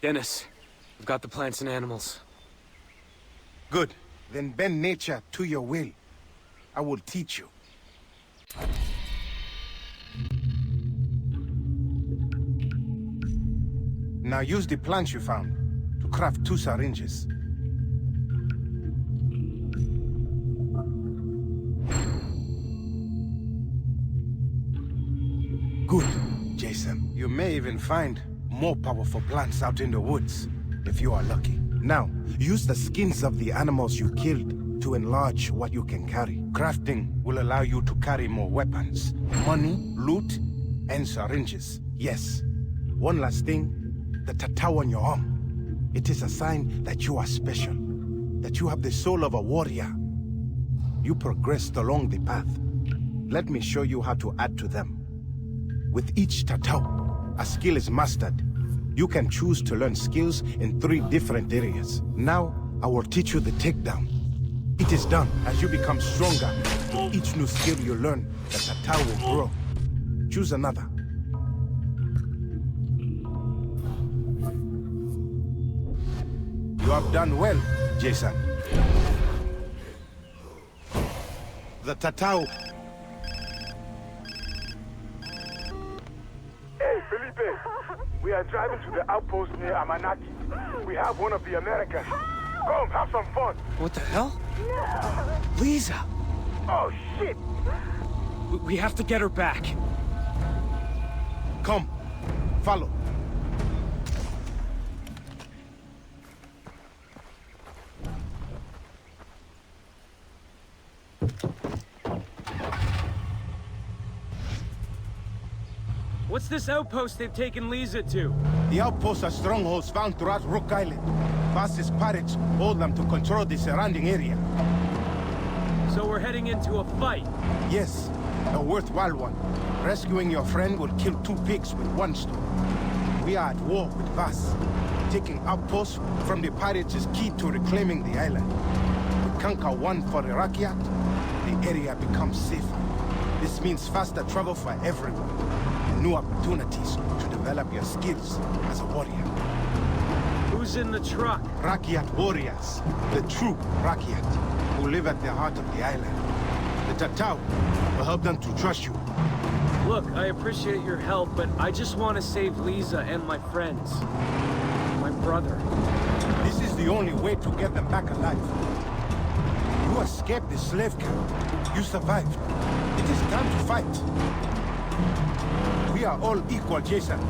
Dennis, I've got the plants and animals. Good. Then bend nature to your will. I will teach you. Now use the plants you found to craft 2 syringes. Good, Jason. You may even find more powerful plants out in the woods, if you are lucky. Now, use the skins of the animals you killed to enlarge what you can carry. Crafting will allow you to carry more weapons, money, loot, and syringes. Yes. One last thing, the tattoo on your arm. It is a sign that you are special, that you have the soul of a warrior. You progressed along the path. Let me show you how to add to them. With each tattoo, a skill is mastered. You can choose to learn skills in 3 different areas. Now, I will teach you the takedown. It is done. As you become stronger, each new skill you learn, the tattoo will grow. Choose another. You have done well, Jason. The tattoo. We are driving to the outpost near Amanaki. We have one of the Americans. Come, have some fun. What the hell? Lisa! Oh, shit! We have to get her back. Come, follow. What's this outpost they've taken Lisa to? The outposts are strongholds found throughout Rook Island. Fastest pirates hold them to control the surrounding area. So we're heading into a fight? Yes, a worthwhile one. Rescuing your friend will kill 2 pigs with 1 stone. We are at war with Vas. Taking outposts from the pirates is key to reclaiming the island. We conquer one for the Rakyat, the area becomes safer. This means faster travel for everyone. New opportunities to develop your skills as a warrior. Who's in the truck? Rakyat warriors, the true Rakyat, who live at the heart of the island. The tattoo will help them to trust you. Look, I appreciate your help, but I just want to save Lisa and my friends. My brother. This is the only way to get them back alive. You escaped the slave camp. You survived. It is time to fight. We are all equal, Jason.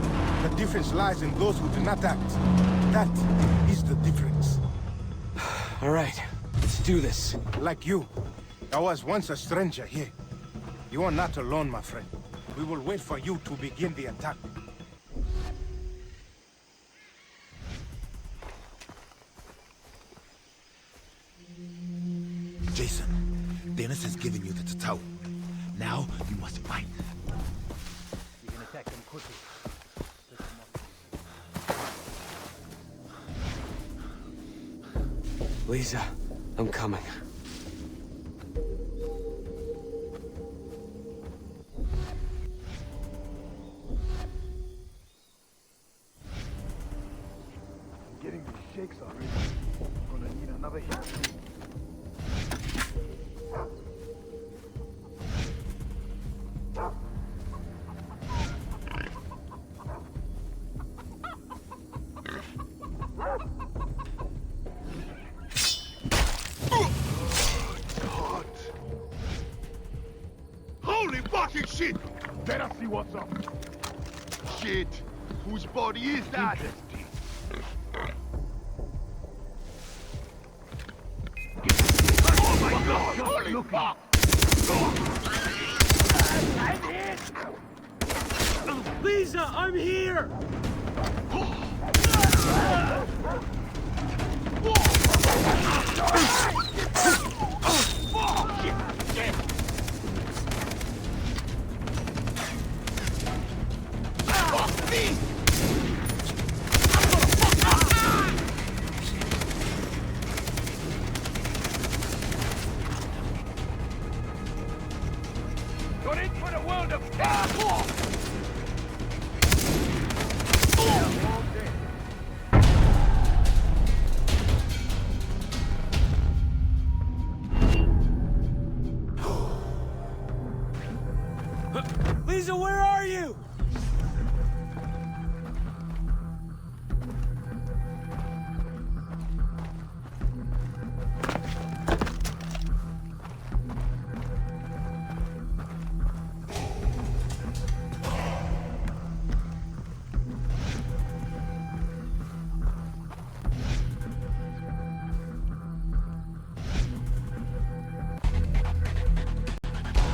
The difference lies in those who do not act. That is the difference. All right, let's do this. Like you, I was once a stranger here. You are not alone, my friend. We will wait for you to begin the attack. Jason, Dennis has given you the tattoo. Now you must fight. You can attack them quickly. Lisa, I'm coming. I'm getting these shakes already. I'm gonna need another hit. Fucking shit! Let us see what's up. Shit! Whose body is that? Oh my god! Holy fuck! I'm hit! Lisa, I'm here! You're in for the world of Lisa, where are you?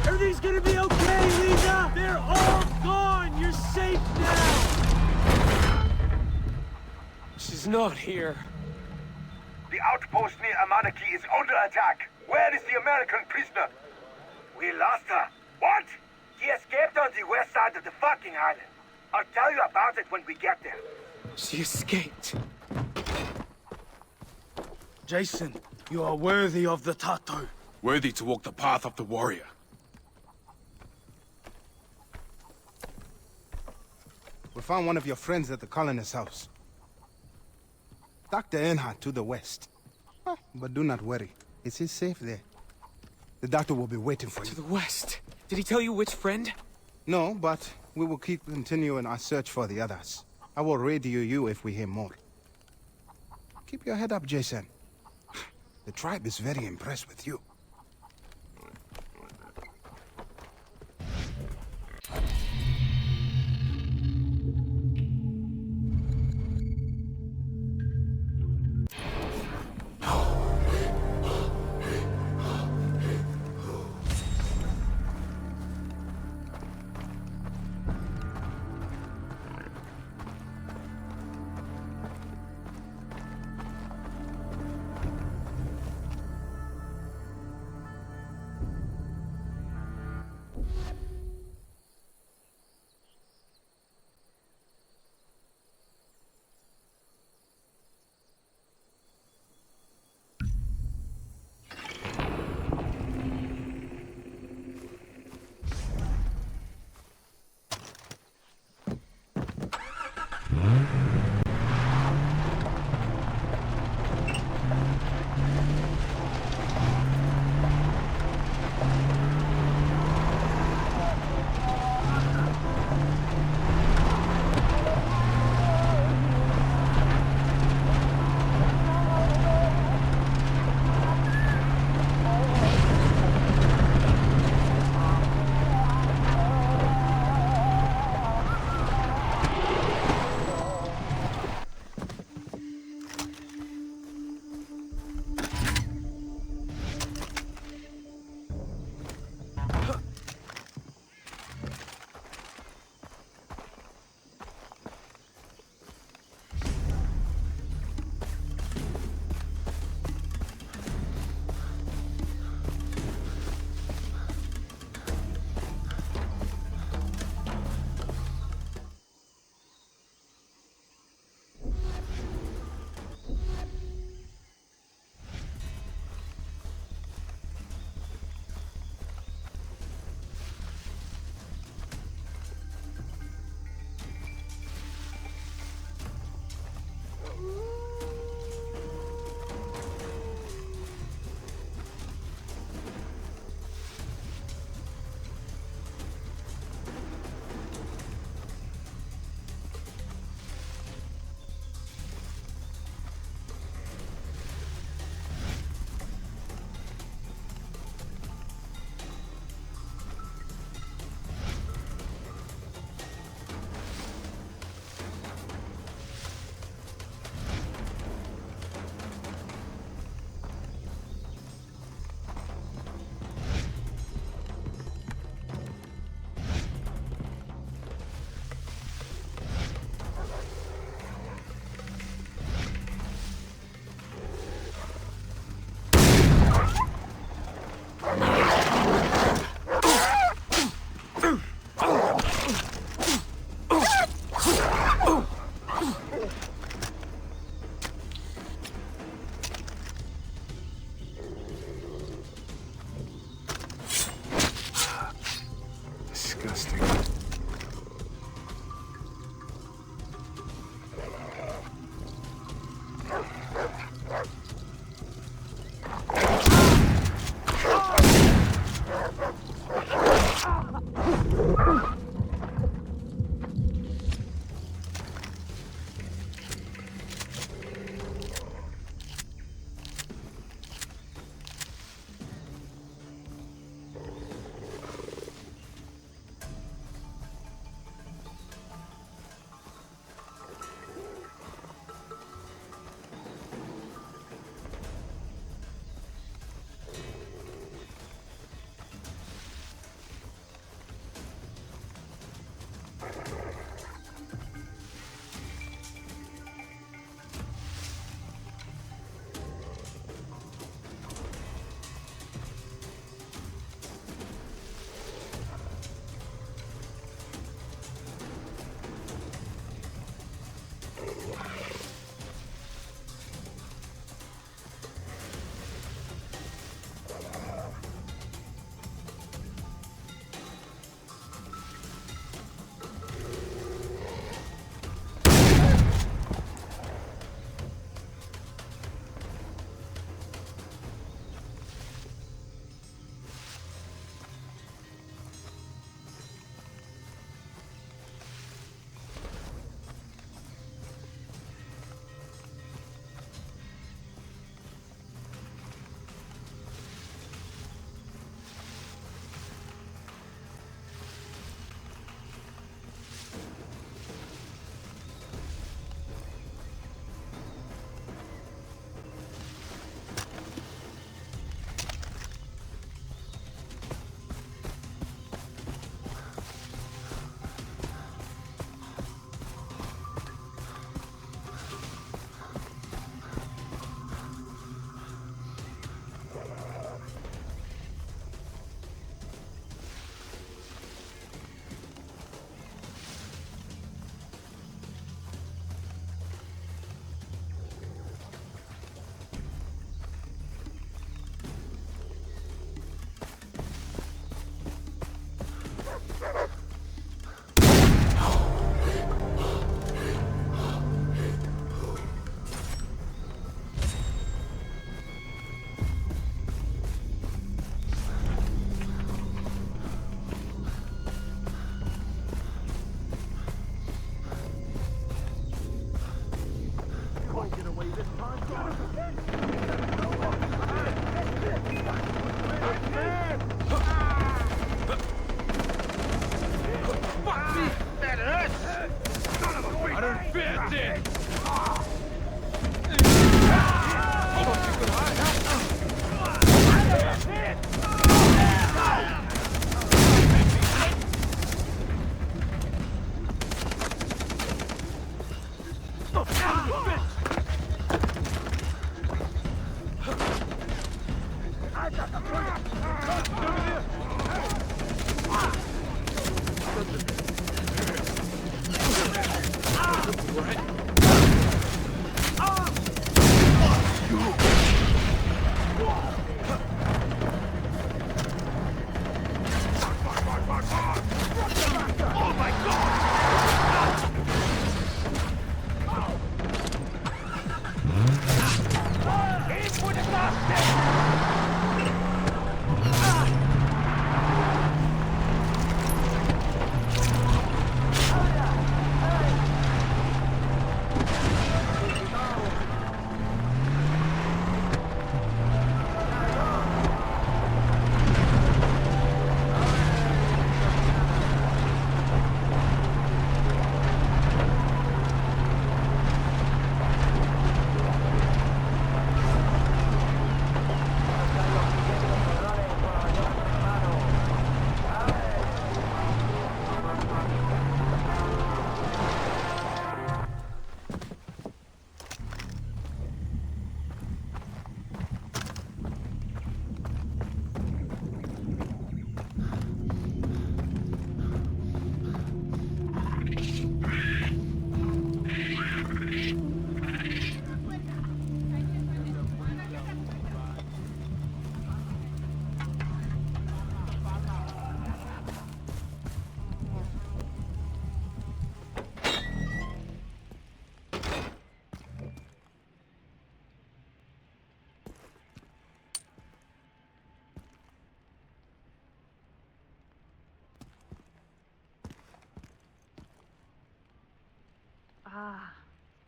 Everything's gonna be okay, Lisa! They're all gone! You're safe now! She's not here. The outpost near Amanaki is under attack. Where is the American prisoner? We lost her. What? She escaped on the west side of the fucking island. I'll tell you about it when we get there. She escaped. Jason, you are worthy of the tattoo. Worthy to walk the path of the warrior. We found one of your friends at the colonist's house. Dr. Earnhardt to the west. But do not worry. It is safe there. The doctor will be waiting for you. To the west. Did he tell you which friend? No, but we will keep continuing our search for the others. I will radio you if we hear more. Keep your head up, Jason. The tribe is very impressed with you.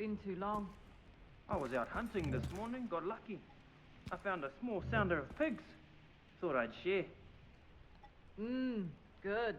It's been too long. I was out hunting this morning, got lucky. I found a small sounder of pigs. Thought I'd share. Good.